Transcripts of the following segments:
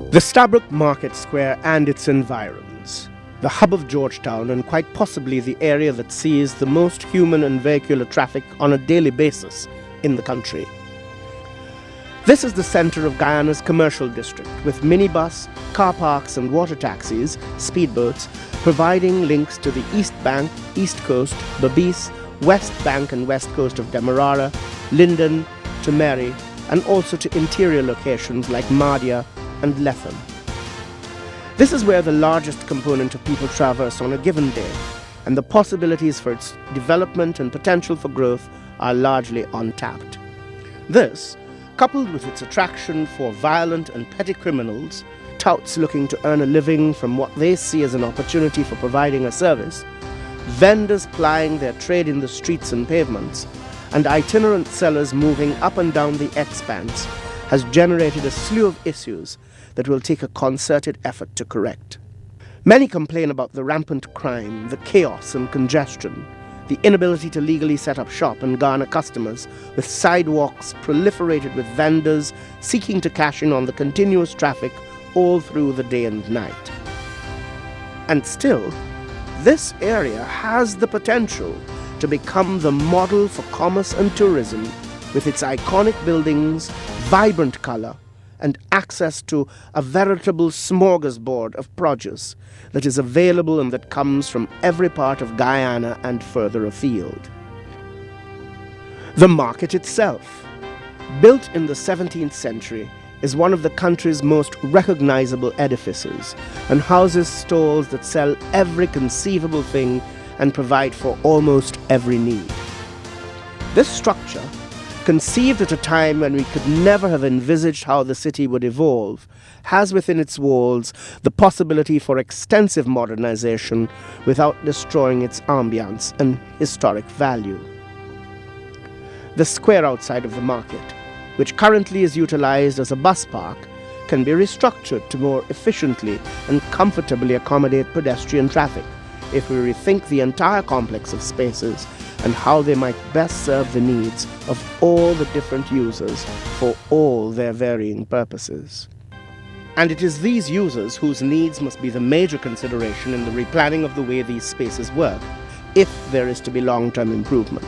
The Stabroek Market Square and its environs, the hub of Georgetown and quite possibly the area that sees the most human and vehicular traffic on a daily basis in the country. This is the center of Guyana's commercial district, with minibus, car parks and water taxis, speedboats, providing links to the East Bank, East Coast, Berbice, West Bank and West Coast of Demerara, Linden, to Mary, and also to interior locations like Mahdia and Lethem. This is where the largest component of people traverse on a given day, and the possibilities for its development and potential for growth are largely untapped. This, coupled with its attraction for violent and petty criminals, touts looking to earn a living from what they see as an opportunity for providing a service, vendors plying their trade in the streets and pavements, and itinerant sellers moving up and down the expanse, has generated a slew of issues that will take a concerted effort to correct. Many complain about the rampant crime, the chaos and congestion, the inability to legally set up shop and garner customers, with sidewalks proliferated with vendors seeking to cash in on the continuous traffic all through the day and night. And still, this area has the potential to become the model for commerce and tourism, with its iconic buildings, vibrant color, and access to a veritable smorgasbord of produce that is available and that comes from every part of Guyana and further afield. The market itself, built in the 17th century, is one of the country's most recognizable edifices and houses stalls that sell every conceivable thing and provide for almost every need. This structure, conceived at a time when we could never have envisaged how the city would evolve, has within its walls the possibility for extensive modernization without destroying its ambience and historic value. The square outside of the market, which currently is utilized as a bus park, can be restructured to more efficiently and comfortably accommodate pedestrian traffic if we rethink the entire complex of spaces and how they might best serve the needs of all the different users for all their varying purposes. And it is these users whose needs must be the major consideration in the replanning of the way these spaces work, if there is to be long-term improvement.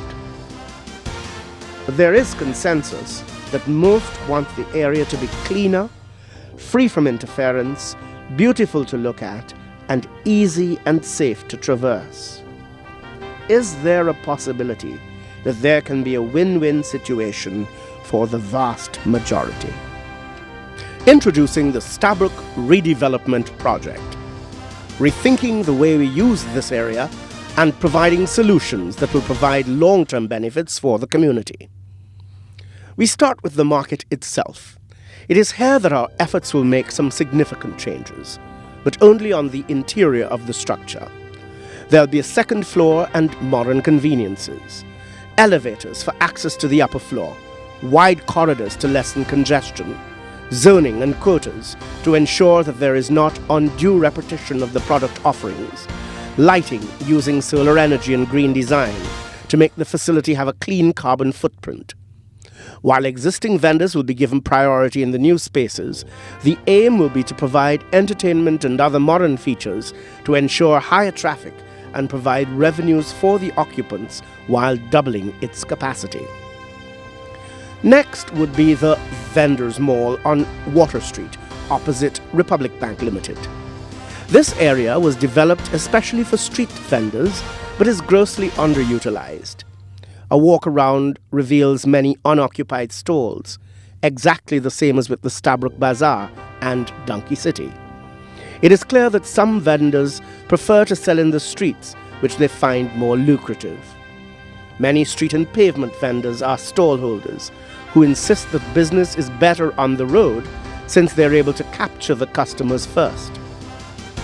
There is consensus that most want the area to be cleaner, free from interference, beautiful to look at, and easy and safe to traverse. Is there a possibility that there can be a win-win situation for the vast majority? Introducing the Stabroek Redevelopment Project, rethinking the way we use this area and providing solutions that will provide long-term benefits for the community. We start with the market itself. It is here that our efforts will make some significant changes, but only on the interior of the structure. There'll be a second floor and modern conveniences, elevators for access to the upper floor, wide corridors to lessen congestion, zoning and quotas to ensure that there is not undue repetition of the product offerings, lighting using solar energy and green design to make the facility have a clean carbon footprint. While existing vendors will be given priority in the new spaces, the aim will be to provide entertainment and other modern features to ensure higher traffic and provide revenues for the occupants while doubling its capacity. Next would be the Vendors Mall on Water Street, opposite Republic Bank Limited. This area was developed especially for street vendors, but is grossly underutilized. A walk around reveals many unoccupied stalls, exactly the same as with the Stabroek Bazaar and Donkey City. It is clear that some vendors prefer to sell in the streets, which they find more lucrative. Many street and pavement vendors are stallholders who insist that business is better on the road since they're able to capture the customers first.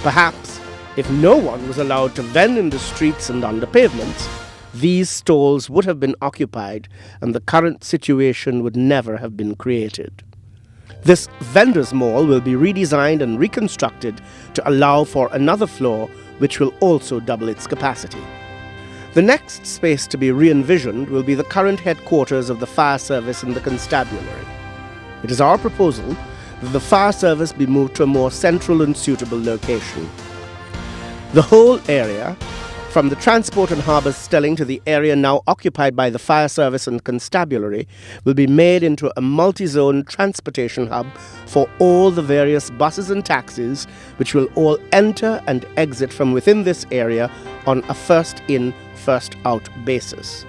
Perhaps, if no one was allowed to vend in the streets and on the pavements, these stalls would have been occupied and the current situation would never have been created. This vendors mall will be redesigned and reconstructed to allow for another floor which will also double its capacity. The next space to be re-envisioned will be the current headquarters of the fire service in the constabulary. It is our proposal that the fire service be moved to a more central and suitable location. The whole area, from the transport and harbours Stelling to the area now occupied by the fire service and constabulary, will be made into a multi-zone transportation hub for all the various buses and taxis, which will all enter and exit from within this area on a first-in, first-out basis.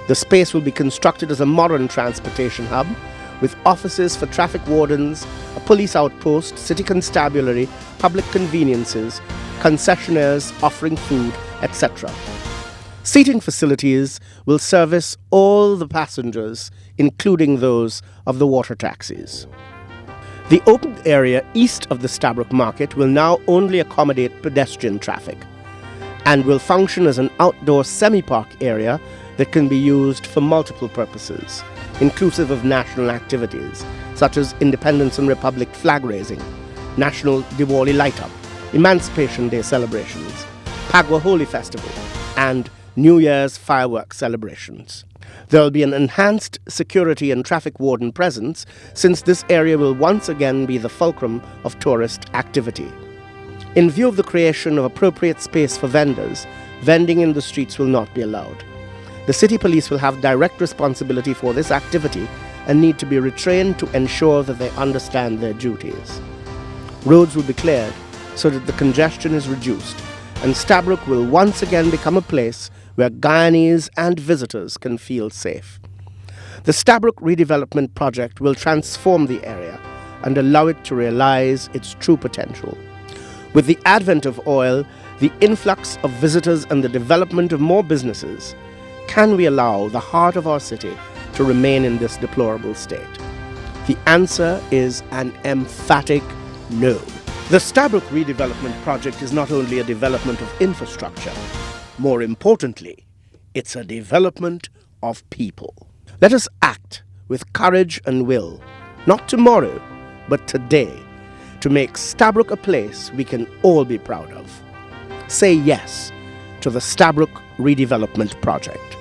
The space will be constructed as a modern transportation hub, with offices for traffic wardens, a police outpost, city constabulary, public conveniences, concessionaires offering food, etc. Seating facilities will service all the passengers, including those of the water taxis. The open area east of the Stabroek market will now only accommodate pedestrian traffic and will function as an outdoor semi-park area that can be used for multiple purposes, inclusive of national activities such as Independence and Republic flag raising, National Diwali light-up, Emancipation Day celebrations, Phagwa Holi Festival, and New Year's fireworks celebrations. There will be an enhanced security and traffic warden presence, since this area will once again be the fulcrum of tourist activity. In view of the creation of appropriate space for vendors, vending in the streets will not be allowed. The city police will have direct responsibility for this activity and need to be retrained to ensure that they understand their duties. Roads will be cleared so that the congestion is reduced, and Stabroek will once again become a place where Guyanese and visitors can feel safe. The Stabroek redevelopment project will transform the area and allow it to realize its true potential. With the advent of oil, the influx of visitors, and the development of more businesses, can we allow the heart of our city to remain in this deplorable state? The answer is an emphatic no. The Stabroek redevelopment project is not only a development of infrastructure, more importantly, it's a development of people. Let us act with courage and will, not tomorrow, but today, to make Stabroek a place we can all be proud of. Say yes to the Stabroek redevelopment project.